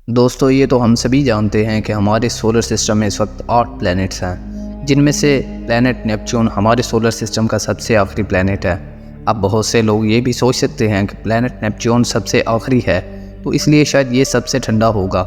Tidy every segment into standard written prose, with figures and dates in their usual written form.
दोस्तों ये तो हम सभी जानते हैं कि हमारे सोलर सिस्टम में इस वक्त 8 प्लैनेट्स हैं, जिनमें से प्लैनेट नेपच्यून हमारे सोलर सिस्टम का सबसे आखिरी प्लैनेट है। अब बहुत से लोग ये भी सोच सकते हैं कि प्लैनेट नेपच्यून सबसे आखिरी है तो इसलिए शायद ये सबसे ठंडा होगा,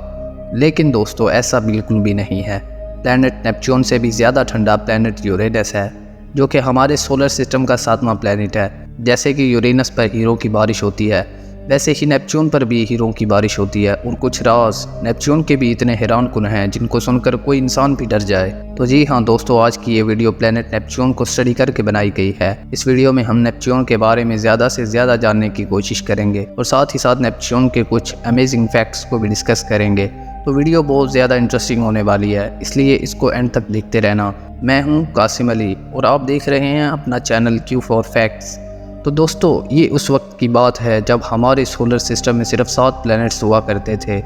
लेकिन दोस्तों ऐसा बिल्कुल भी नहीं है। प्लैनेट नेपच्यून से भी ज़्यादा ठंडा प्लैनेट यूरेनस है, जो कि हमारे सोलर सिस्टम का 7वां प्लैनेट है। जैसे कि यूरेनस पर हीरो की बारिश होती है, वैसे ही नेपच्यून पर भी हीरों की बारिश होती है। और कुछ राज नेपच्यून के भी इतने हैरानकुन हैं जिनको सुनकर कोई इंसान भी डर जाए। तो जी हाँ दोस्तों, आज की ये वीडियो प्लैनेट नेपच्यून को स्टडी करके बनाई गई है। इस वीडियो में हम नेपच्यून के बारे में ज़्यादा से ज़्यादा जानने की कोशिश करेंगे और साथ ही साथ नेपच्यून के कुछ अमेजिंग फैक्ट्स को भी डिस्कस करेंगे। तो वीडियो बहुत ज़्यादा इंटरेस्टिंग होने वाली है, इसलिए इसको एंड तक देखते रहना। मैं हूँ कासिम अली और आप देख रहे हैं अपना चैनल क्यू फॉर फैक्ट्स। तो दोस्तों ये उस वक्त की बात है जब हमारे सोलर सिस्टम में सिर्फ 7 प्लैनेट्स हुआ करते थे,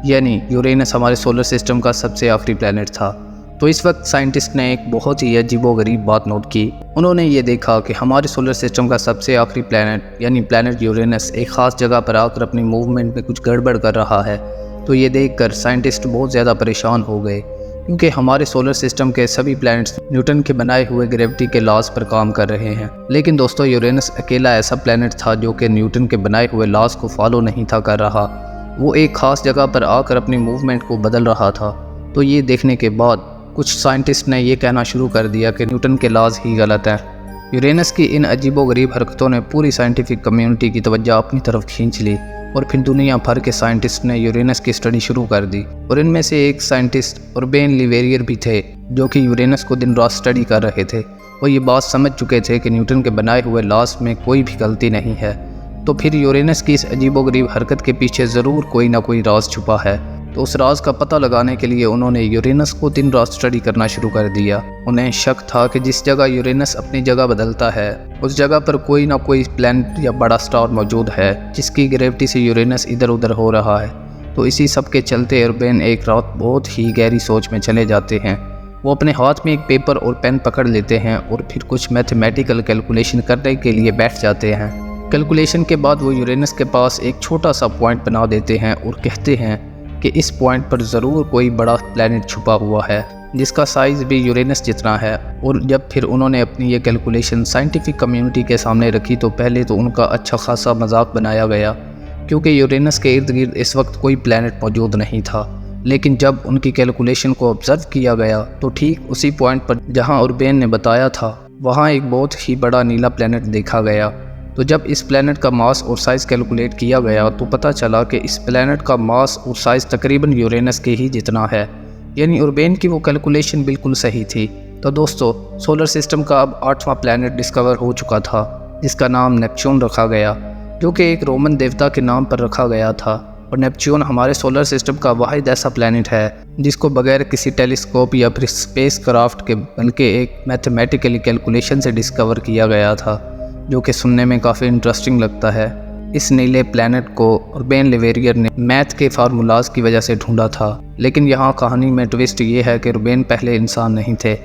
यानी यूरेनस हमारे सोलर सिस्टम का सबसे आखिरी प्लैनेट था। तो इस वक्त साइंटिस्ट ने एक बहुत ही अजीबोगरीब बात नोट की। उन्होंने ये देखा कि हमारे सोलर सिस्टम का सबसे आखिरी प्लैनेट यानी प्लैनेट यूरेनस एक ख़ास जगह पर आकर अपनी मूवमेंट में कुछ गड़बड़ कर रहा है। तो ये देखकर साइंटिस्ट बहुत ज़्यादा परेशान हो गए, क्योंकि हमारे सोलर सिस्टम के सभी प्लैनेट्स न्यूटन के बनाए हुए ग्रेविटी के लॉज पर काम कर रहे हैं। लेकिन दोस्तों यूरेनस अकेला ऐसा प्लैनेट था जो कि न्यूटन के बनाए हुए लॉज को फॉलो नहीं था कर रहा। वो एक ख़ास जगह पर आकर अपनी मूवमेंट को बदल रहा था। तो ये देखने के बाद कुछ साइंटिस्ट ने ये कहना शुरू कर दिया कि न्यूटन के लॉज ही गलत हैं। यूरेनस की इन अजीबोगरीब हरकतों ने पूरी साइंटिफिक कम्युनिटी की तवज्जो अपनी तरफ खींच ली और फिर दुनिया भर के साइंटिस्ट ने यूरेनस की स्टडी शुरू कर दी। और इनमें से एक साइंटिस्ट उर्बेन लिवेरियर भी थे, जो कि यूरेनस को दिन रात स्टडी कर रहे थे। वो ये बात समझ चुके थे कि न्यूटन के बनाए हुए लॉज में कोई भी गलती नहीं है। तो फिर यूरेनस की इस अजीबोगरीब हरकत के पीछे ज़रूर कोई ना कोई राज छुपा है। तो उस राज का पता लगाने के लिए उन्होंने यूरेनस को दिन रात स्टडी करना शुरू कर दिया। उन्हें शक था कि जिस जगह यूरेनस अपनी जगह बदलता है उस जगह पर कोई ना कोई प्लैनेट या बड़ा स्टार मौजूद है जिसकी ग्रेविटी से यूरेनस इधर उधर हो रहा है। तो इसी सब के चलते उर्बेन एक रात बहुत ही गहरी सोच में चले जाते हैं। वो अपने हाथ में एक पेपर और पेन पकड़ लेते हैं और फिर कुछ मैथमेटिकल कैलकुलेशन करने के लिए बैठ जाते हैं। कैलकुलेशन के बाद वो यूरेनस के पास एक छोटा सा पॉइंट बना देते हैं और कहते हैं कि इस पॉइंट पर ज़रूर कोई बड़ा प्लैनेट छुपा हुआ है जिसका साइज़ भी यूरेनस जितना है। और जब फिर उन्होंने अपनी ये कैलकुलेशन साइंटिफिक कम्युनिटी के सामने रखी तो पहले तो उनका अच्छा खासा मजाक बनाया गया, क्योंकि यूरेनस के इर्द गिर्द इस वक्त कोई प्लैनेट मौजूद नहीं था। लेकिन जब उनकी कैलकुलेशन को ऑब्ज़र्व किया गया तो ठीक उसी पॉइंट पर जहाँ उर्बेन ने बताया था वहाँ एक बहुत ही बड़ा नीला प्लैनेट देखा गया। तो जब इस प्लैनेट का मास और साइज़ कैलकुलेट किया गया तो पता चला कि इस प्लैनेट का मास और साइज़ तकरीबन यूरेनस के ही जितना है, यानी उर्बेन की वो कैलकुलेशन बिल्कुल सही थी। तो दोस्तों सोलर सिस्टम का अब 8वां प्लैनेट डिस्कवर हो चुका था, जिसका नाम नेपच्यून रखा गया, जो कि एक रोमन देवता के नाम पर रखा गया था। और नेपच्यून हमारे सोलर सिस्टम का वाहिद ऐसा प्लैनेट है जिसको बगैर किसी टेलीस्कोप या फिर स्पेस क्राफ्ट के बल्कि एक मैथमेटिकली कैलकुलेशन से डिस्कवर किया गया था, जो कि सुनने में काफ़ी इंटरेस्टिंग लगता है। इस नीले प्लैनेट को उर्बेन लिवेरियर ने मैथ के फार्मूलाज की वजह से ढूंढा था। लेकिन यहाँ कहानी में ट्विस्ट ये है कि उर्बेन पहले इंसान नहीं थे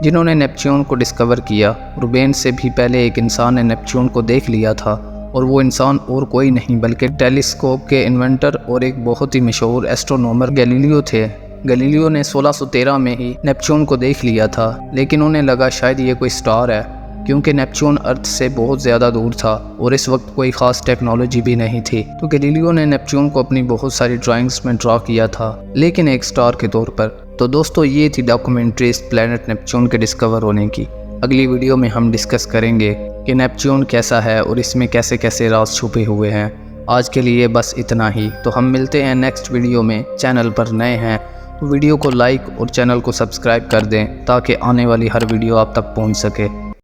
जिन्होंने नेपच्यून को डिस्कवर किया। उर्बेन से भी पहले एक इंसान ने नेपच्यून को देख लिया था, और वो इंसान और कोई नहीं बल्कि टेलीस्कोप के इन्वेंटर और एक बहुत ही मशहूर एस्ट्रोनॉमर गैलीलियो थे। गैलीलियो ने 1613 में ही नेपच्यून को देख लिया था, लेकिन उन्हें लगा शायद ये कोई स्टार है, क्योंकि नेपच्यून अर्थ से बहुत ज़्यादा दूर था और इस वक्त कोई ख़ास टेक्नोलॉजी भी नहीं थी। तो गैलीलियो ने नेपच्यून को अपनी बहुत सारी ड्राइंग्स में ड्रा किया था, लेकिन एक स्टार के तौर पर। तो दोस्तों ये थी डॉक्यूमेंट्री इस प्लैनेट नेपच्यून के डिस्कवर होने की। अगली वीडियो में हम डिस्कस करेंगे कि नेपच्यून कैसा है और इसमें कैसे कैसे राज छुपे हुए हैं। आज के लिए बस इतना ही। तो हम मिलते हैं नेक्स्ट वीडियो में। चैनल पर नए हैं तो वीडियो को लाइक और चैनल को सब्सक्राइब कर दें ताकि आने वाली हर वीडियो आप तक पहुँच सके।